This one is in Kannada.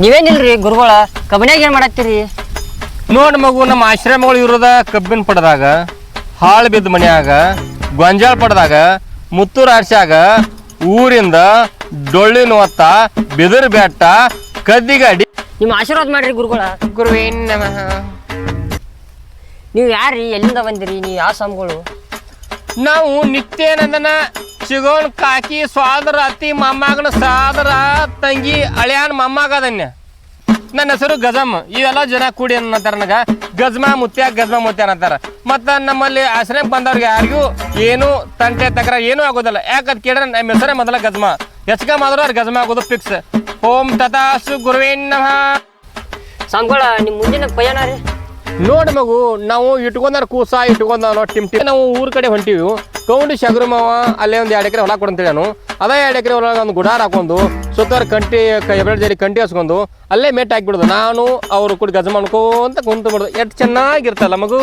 ನೀವೇನಿಲ್ರಿ ಗುರುಗಳ ಕಬ್ಬನ್ಯಾಗ ಏನ್ ಮಾಡತ್ತೀರಿ? ನೋಡ್ ಮಗು, ನಮ್ಮ ಆಶ್ರಮಗಳು ಇರೋದ ಕಬ್ಬಿನ ಪಡದಾಗ, ಹಾಳು ಬಿದ್ದ ಮನ್ಯಾಗ, ಗೊಂಜಾಳ ಪಡದಾಗ, ಮುತ್ತೂರು ಆರ್ಸ್ಯಾಗ, ಊರಿಂದ ಡೊಳ್ಳಿನ ಹೊತ್ತ, ಬಿದಿರು ಬೆಟ್ಟ, ಕದ್ದಿಗಾಡಿ. ನಿಮ್ಮ ಆಶೀರ್ವಾದ ಮಾಡ್ರಿ ಗುರುಗಳ. ಗುರುವೇನ್ ನಮಃ. ನೀವು ಯಾರ್ರಿ? ಎಲ್ಲಿಂದ ಬಂದಿರಿ? ನೀವು ಯಾವ ಸ್ವಾಮಿಗಳು? ನಾವು ನಿತ್ಯಾನಂದನ ಚಿಗೋಣ್ ಕಾಕಿ ಸ್ವಾದರ ಅತ್ತಿ ಮೊಮ್ಮಗನ ಸಾದರ ತಂಗಿ ಅಳಿಯಾನ ಮೊಮ್ಮಗ ಅದನ್ಯ. ನನ್ನ ಹೆಸರು ಗಜಮ್. ಇವೆಲ್ಲ ಜನ ಕೂಡಿ ಅನ್ನತ್ತಾರ ನನಗ ಗಜ್ಮಾ ಮುತ್ಯ ಅನ್ನತ್ತಾರ. ಮತ್ತು ನಮ್ಮಲ್ಲಿ ಆಶ್ರಮಕ್ಕೆ ಬಂದವ್ರಿಗೆ ಯಾರಿಗೂ ಏನು ತಂಟೆ ತಕರ ಏನೂ ಆಗೋದಿಲ್ಲ. ಯಾಕಂತ ಕೇಳಿದ್ರೆ ನಮ್ಮ ಹೆಸರೇ ಮೊದಲ ಗಜ್ಮಾ. ಹೆಚ್ಚಿಗೆ ಮಾಡಿದ್ರು ಅವ್ರು ಗಜ್ಮಾ ಆಗೋದು ಫಿಕ್ಸ್. ಓಂ ತಥಾಸ್ತು ಗುರುವೇನ್ ನಮಃ. ಸ್ವಾಮಿಗಳ ನಿಮ್ಮ ಮುಂದಿನ ಪಯಣ ರೀ? ನೋಡಿ ಮಗು, ನಾವು ಇಟ್ಕೊಂಡಾರ ಕೂಸ ಇಟ್ಕೊಂಡ ಟಿಮ್ಟಿ ನಾವು ಊರ ಕಡೆ ಹೊಂಟಿವಿ. ಕೌಂಡಿ ಶಗರು ಮಾವ ಅಲ್ಲೇ ಒಂದು 2 ಎಕರೆ ಹೊಲ ಕೊಡಂತೇಳಿ ನಾನು ಅದೇ 2 ಎಕರೆ ಹೊಲ ಒಂದು ಗುಡಾರ ಹಾಕೊಂಡು ಸುತ್ತಾರ ಕಂಟಿ ಎರಡು ಜರಿ ಕಂಟಿ ಹಸ್ಕೊಂಡು ಅಲ್ಲೇ ಮೇಟ್ ಹಾಕಿಬಿಡೋದು. ನಾನು ಅವರು ಕೂಡ ಗಜ ಮಾಡ್ಕೊಂತ ಕುಂತು ಬಿಡೋದು. ಎಷ್ಟು ಚೆನ್ನಾಗಿರ್ತಲ್ಲ ಮಗು.